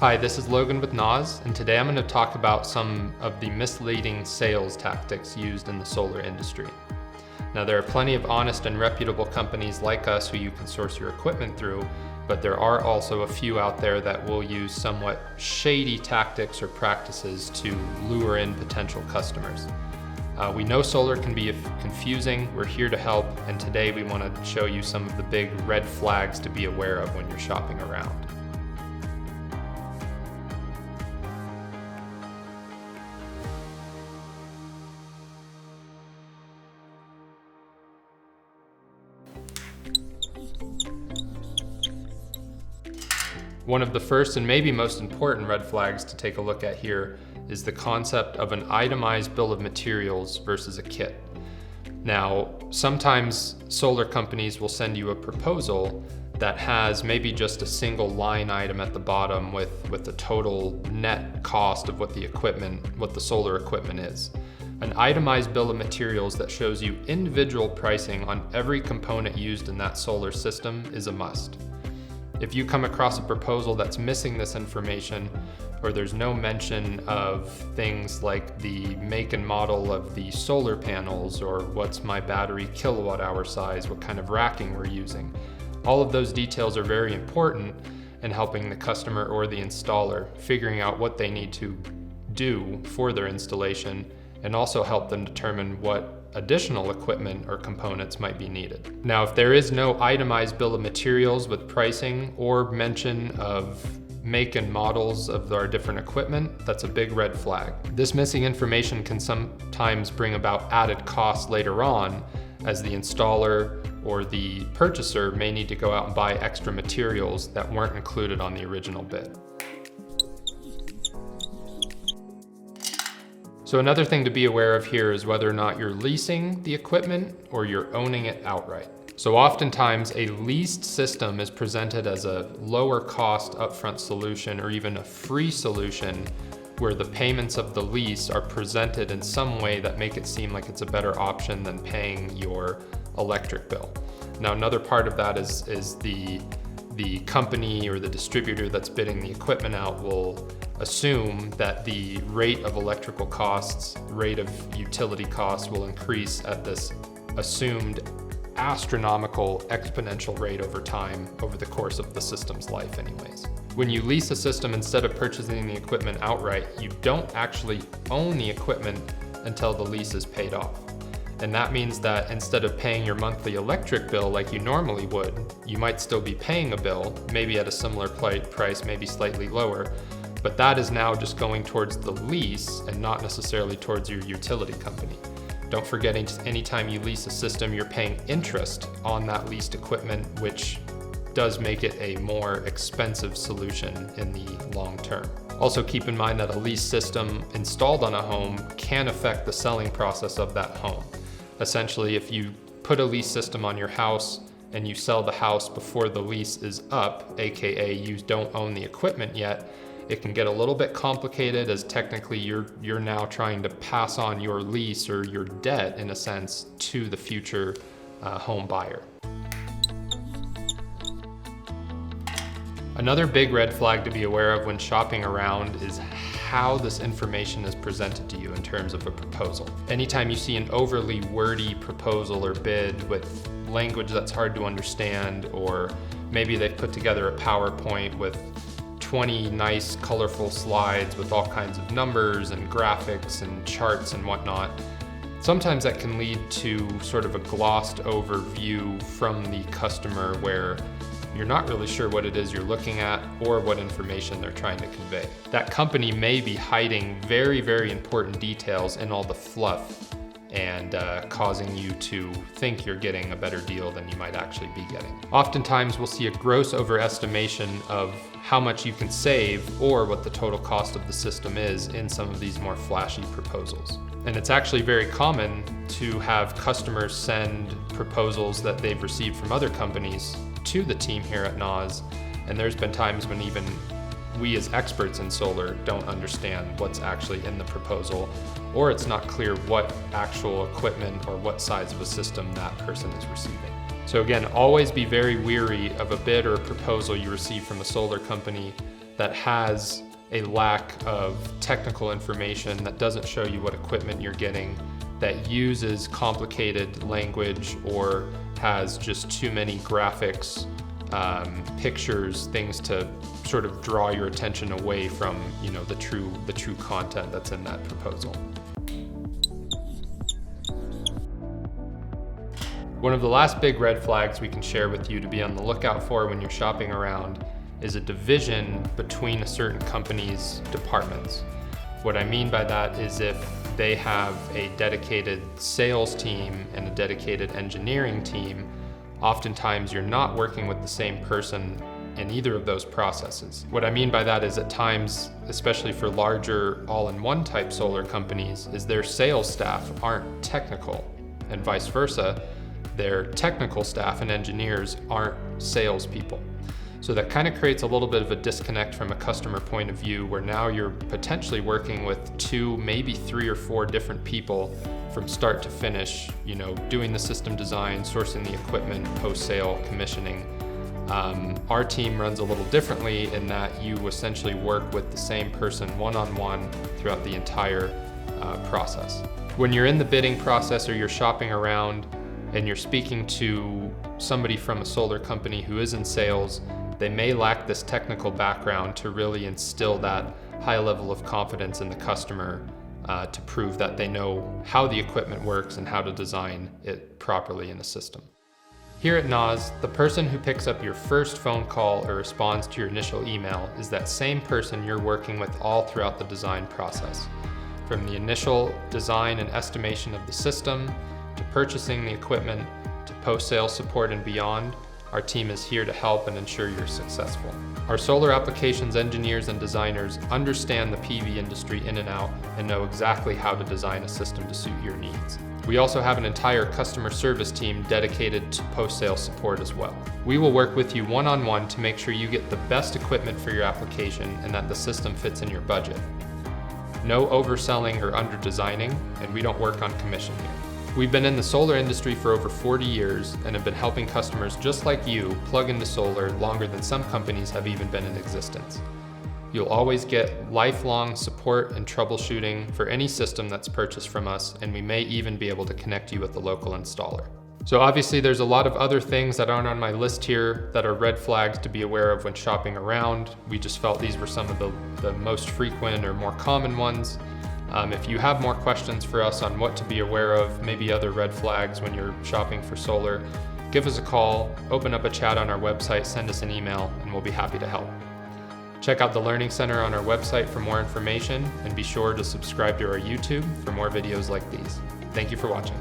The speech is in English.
Hi, this is Logan with NAWS, and today I'm going to talk about some of the misleading sales tactics used in the solar industry. Now, there are plenty of honest and reputable companies like us who you can source your equipment through, but there are also a few out there that will use somewhat shady tactics or practices to lure in potential customers. We know solar can be confusing. We're here to help, and today we want to show you some of the big red flags to be aware of when you're shopping around. One of the first and maybe most important red flags to take a look at here is the concept of an itemized bill of materials versus a kit. Now, sometimes solar companies will send you a proposal that has maybe just a single line item at the bottom with the total net cost of what the solar equipment is. An itemized bill of materials that shows you individual pricing on every component used in that solar system is a must. If you come across a proposal that's missing this information, or there's no mention of things like the make and model of the solar panels, or what's my battery kilowatt hour size, what kind of racking we're using, all of those details are very important in helping the customer or the installer figuring out what they need to do for their installation, and also help them determine what additional equipment or components might be needed. Now, if there is no itemized bill of materials with pricing or mention of make and models of our different equipment, that's a big red flag. This missing information can sometimes bring about added costs later on, as the installer or the purchaser may need to go out and buy extra materials that weren't included on the original bid. So another thing to be aware of here is whether or not you're leasing the equipment or you're owning it outright. So oftentimes a leased system is presented as a lower cost upfront solution, or even a free solution where the payments of the lease are presented in some way that make it seem like it's a better option than paying your electric bill. Now, another part of that is the company or the distributor that's bidding the equipment out will assume that the rate of electrical costs, rate of utility costs will increase at this assumed astronomical exponential rate over time, over the course of the system's life anyways. When you lease a system, instead of purchasing the equipment outright, you don't actually own the equipment until the lease is paid off. And that means that instead of paying your monthly electric bill like you normally would, you might still be paying a bill, maybe at a similar price, maybe slightly lower, but that is now just going towards the lease and not necessarily towards your utility company. Don't forget, anytime you lease a system, you're paying interest on that leased equipment, which does make it a more expensive solution in the long term. Also keep in mind that a lease system installed on a home can affect the selling process of that home. Essentially, if you put a lease system on your house and you sell the house before the lease is up, aka you don't own the equipment yet, it can get a little bit complicated, as technically you're now trying to pass on your lease or your debt, in a sense, to the future home buyer. Another big red flag to be aware of when shopping around is how this information is presented to you in terms of a proposal. Anytime you see an overly wordy proposal or bid with language that's hard to understand, or maybe they've put together a PowerPoint with 20 nice colorful slides with all kinds of numbers and graphics and charts and whatnot, sometimes that can lead to sort of a glossed over view from the customer where you're not really sure what it is you're looking at or what information they're trying to convey. That company may be hiding very, very important details in all the fluff and causing you to think you're getting a better deal than you might actually be getting. Oftentimes we'll see a gross overestimation of how much you can save or what the total cost of the system is in some of these more flashy proposals. And it's actually very common to have customers send proposals that they've received from other companies to the team here at NAWS, and there's been times when even we as experts in solar don't understand what's actually in the proposal, or it's not clear what actual equipment or what size of a system that person is receiving. So again, always be very weary of a bid or a proposal you receive from a solar company that has a lack of technical information, that doesn't show you what equipment you're getting, that uses complicated language or has just too many graphics, pictures, things to sort of draw your attention away from, the true content that's in that proposal. One of the last big red flags we can share with you to be on the lookout for when you're shopping around is a division between a certain company's departments. What I mean by that is if they have a dedicated sales team and a dedicated engineering team, oftentimes you're not working with the same person in either of those processes. What I mean by that is at times, especially for larger all-in-one type solar companies, is their sales staff aren't technical, and vice versa. Their technical staff and engineers aren't salespeople. So that kind of creates a little bit of a disconnect from a customer point of view, where now you're potentially working with 2, maybe 3 or 4 different people from start to finish, doing the system design, sourcing the equipment, post-sale, commissioning. Our team runs a little differently in that you essentially work with the same person one-on-one throughout the entire process. When you're in the bidding process or you're shopping around and you're speaking to somebody from a solar company who is in sales, they may lack this technical background to really instill that high level of confidence in the customer to prove that they know how the equipment works and how to design it properly in a system. Here at NAWS, the person who picks up your first phone call or responds to your initial email is that same person you're working with all throughout the design process. From the initial design and estimation of the system, to purchasing the equipment, to post-sale support and beyond, our team is here to help and ensure you're successful. Our solar applications engineers and designers understand the PV industry in and out and know exactly how to design a system to suit your needs. We also have an entire customer service team dedicated to post-sale support as well. We will work with you one-on-one to make sure you get the best equipment for your application and that the system fits in your budget. No overselling or under-designing, and we don't work on commission here. We've been in the solar industry for over 40 years and have been helping customers just like you plug into solar longer than some companies have even been in existence. You'll always get lifelong support and troubleshooting for any system that's purchased from us, and we may even be able to connect you with the local installer. So obviously there's a lot of other things that aren't on my list here that are red flags to be aware of when shopping around. We just felt these were some of the most frequent or more common ones. If you have more questions for us on what to be aware of, maybe other red flags when you're shopping for solar, give us a call, open up a chat on our website, send us an email, and we'll be happy to help. Check out the Learning Center on our website for more information, and be sure to subscribe to our YouTube for more videos like these. Thank you for watching.